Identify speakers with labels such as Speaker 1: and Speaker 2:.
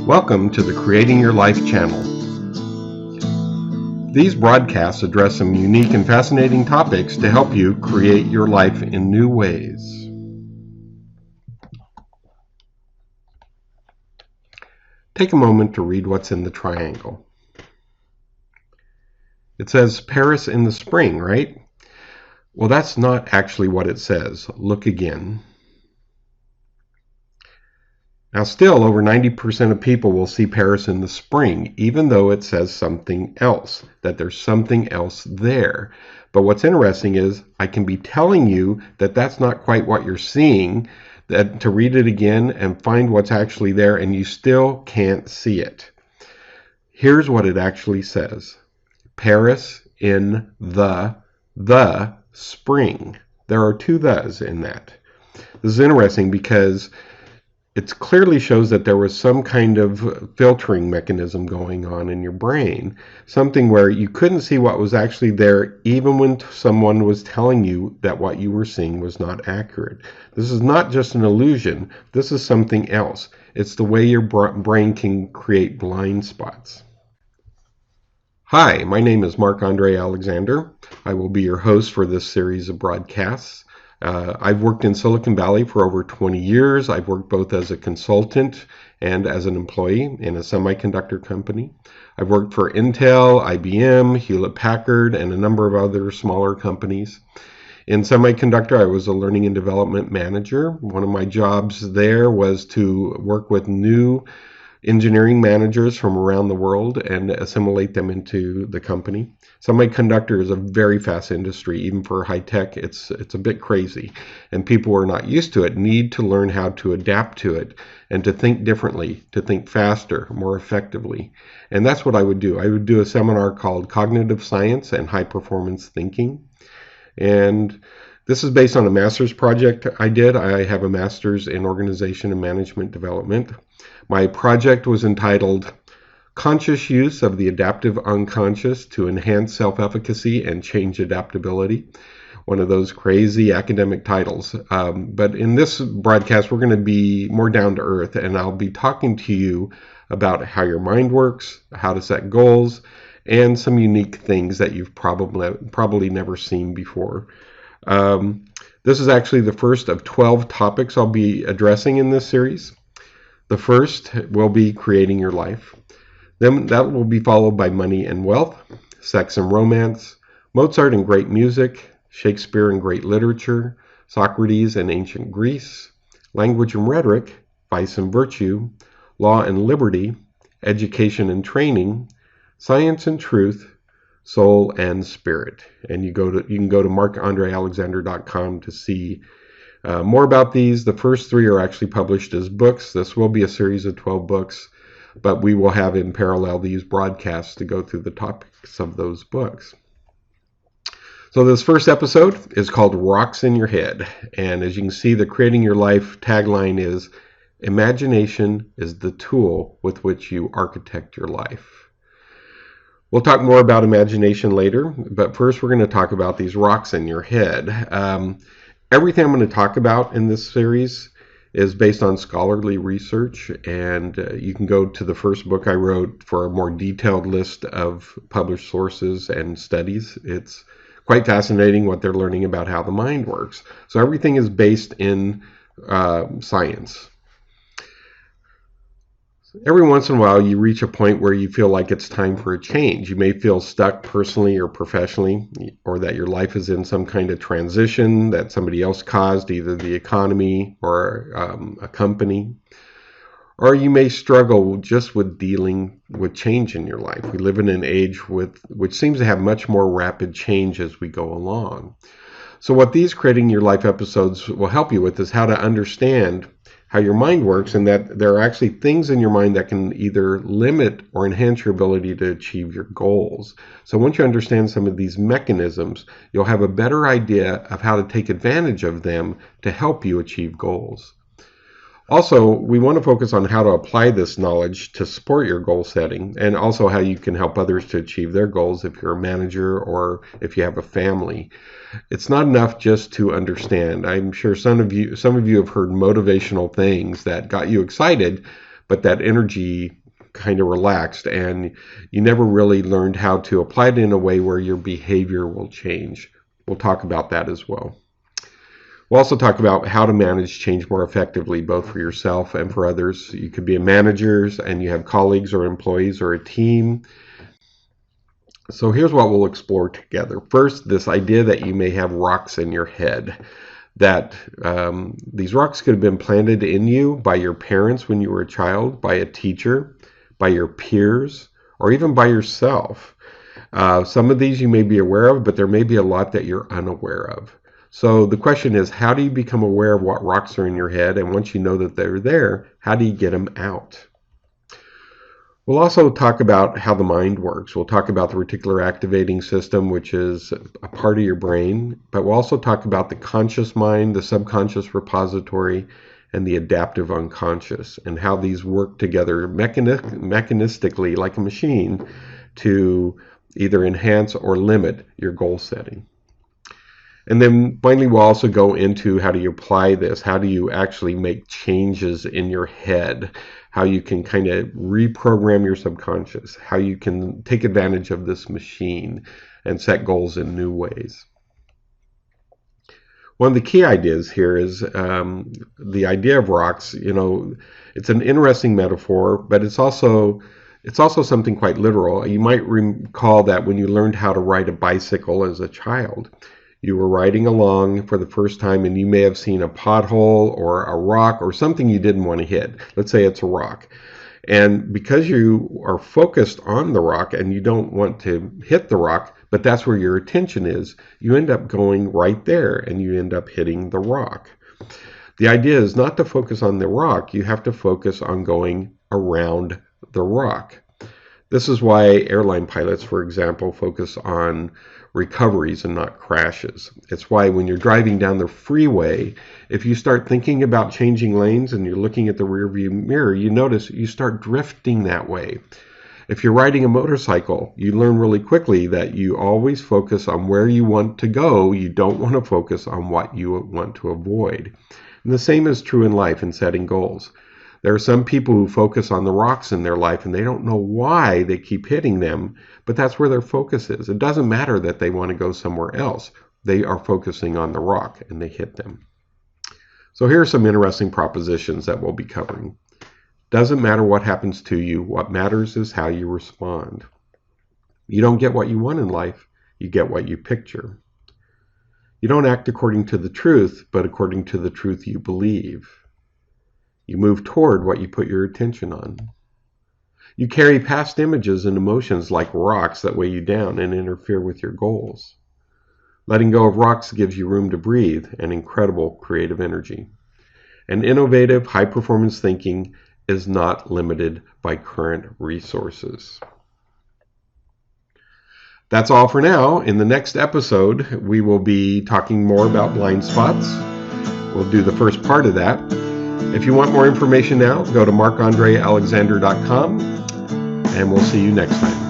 Speaker 1: Welcome to the Creating Your Life channel. These broadcasts address some unique and fascinating topics to help you create your life in new ways. Take a moment to read what's in the triangle. It says Paris in the spring, right? Well, that's not actually what it says. Look again. Now still, over 90% of people will see Paris in the spring, even though it says something else, that there's something else there. But what's interesting is I can be telling you that that's not quite what you're seeing, that to read it again and find what's actually there, and you still can't see it. Here's what it actually says. Paris in the spring. There are two thes in that. This is interesting because it clearly shows that there was some kind of filtering mechanism going on in your brain, something where you couldn't see what was actually there even when someone was telling you that what you were seeing was not accurate. This is not just an illusion. This is something else. It's the way your brain can create blind spots. Hi, my name is Marc-Andre Alexander. I will be your host for this series of broadcasts. I've worked in Silicon Valley for over 20 years. I've worked both as a consultant and as an employee in a semiconductor company. I've worked for Intel, IBM, Hewlett-Packard, and a number of other smaller companies. In semiconductor, I was a learning and development manager. One of my jobs there was to work with new engineering managers from around the world and assimilate them into the company. Semiconductor is a very fast industry, even for high tech. It's a bit crazy, and people who are not used to it need to learn how to adapt to it and to think differently, to think faster, more effectively. And that's what I would do. I would do a seminar called Cognitive Science and High Performance Thinking. And this is based on a master's project I did. I have a master's in organization and management development. My project was entitled Conscious Use of the Adaptive Unconscious to Enhance Self-Efficacy and Change Adaptability. One of those crazy academic titles. But in this broadcast, we're going to be more down to earth, and I'll be talking to you about how your mind works, how to set goals, and some unique things that you've probably never seen before. This is actually the first of 12 topics I'll be addressing in this series. The first will be creating your life. Then that will be followed by money and wealth, sex and romance, Mozart and great music, Shakespeare and great literature, Socrates and ancient Greece, language and rhetoric, vice and virtue, law and liberty, education and training, science and truth, soul and spirit. And you can go to marcandrealexander.com to see more about these. The first three are actually published as books. This will be a series of 12 books, but we will have in parallel these broadcasts to go through the topics of those books. So this first episode is called Rocks in Your Head. And as you can see, the Creating Your Life tagline is, imagination is the tool with which you architect your life. We'll talk more about imagination later, but first we're going to talk about these rocks in your head. Everything I'm going to talk about in this series is based on scholarly research, and you can go to the first book I wrote for a more detailed list of published sources and studies. It's quite fascinating what they're learning about how the mind works. So everything is based in science. Every once in a while, you reach a point where you feel like it's time for a change. You may feel stuck personally or professionally, or that your life is in some kind of transition that somebody else caused, either the economy or a company. Or you may struggle just with dealing with change in your life. We live in an age which seems to have much more rapid change as we go along. So what these Creating Your Life episodes will help you with is how to understand how your mind works, and that there are actually things in your mind that can either limit or enhance your ability to achieve your goals. So once you understand some of these mechanisms, you'll have a better idea of how to take advantage of them to help you achieve goals. Also, we want to focus on how to apply this knowledge to support your goal setting, and also how you can help others to achieve their goals if you're a manager or if you have a family. It's not enough just to understand. I'm sure some of you have heard motivational things that got you excited, but that energy kind of relaxed, and you never really learned how to apply it in a way where your behavior will change. We'll talk about that as well. We'll also talk about how to manage change more effectively, both for yourself and for others. You could be a manager and you have colleagues or employees or a team. So here's what we'll explore together. First, this idea that you may have rocks in your head, that these rocks could have been planted in you by your parents when you were a child, by a teacher, by your peers, or even by yourself. Some of these you may be aware of, but there may be a lot that you're unaware of. So the question is, how do you become aware of what rocks are in your head? And once you know that they're there, how do you get them out? We'll also talk about how the mind works. We'll talk about the reticular activating system, which is a part of your brain, but we'll also talk about the conscious mind, the subconscious repository, and the adaptive unconscious, and how these work together mechanistically like a machine to either enhance or limit your goal setting. And then finally, we'll also go into how do you apply this? How do you actually make changes in your head? How you can kind of reprogram your subconscious? How you can take advantage of this machine and set goals in new ways. One of the key ideas here is the idea of rocks. It's an interesting metaphor, but it's also something quite literal. You might recall that when you learned how to ride a bicycle as a child, you were riding along for the first time and you may have seen a pothole or a rock or something you didn't want to hit. Let's say it's a rock. And because you are focused on the rock and you don't want to hit the rock, but that's where your attention is, you end up going right there and you end up hitting the rock. The idea is not to focus on the rock, you have to focus on going around the rock. This is why airline pilots, for example, focus on recoveries and not crashes. It's why when you're driving down the freeway, if you start thinking about changing lanes and you're looking at the rearview mirror, you notice you start drifting that way. If you're riding a motorcycle, you learn really quickly that you always focus on where you want to go. You don't want to focus on what you want to avoid. And the same is true in life in setting goals. There are some people who focus on the rocks in their life and they don't know why they keep hitting them, but that's where their focus is. It doesn't matter that they want to go somewhere else. They are focusing on the rock and they hit them. So here are some interesting propositions that we'll be covering. Doesn't matter what happens to you. What matters is how you respond. You don't get what you want in life. You get what you picture. You don't act according to the truth, but according to the truth you believe. You move toward what you put your attention on. You carry past images and emotions like rocks that weigh you down and interfere with your goals. Letting go of rocks gives you room to breathe and incredible creative energy. And innovative, high-performance thinking is not limited by current resources. That's all for now. In the next episode, we will be talking more about blind spots. We'll do the first part of that. If you want more information now, go to marcandrealexander.com, and we'll see you next time.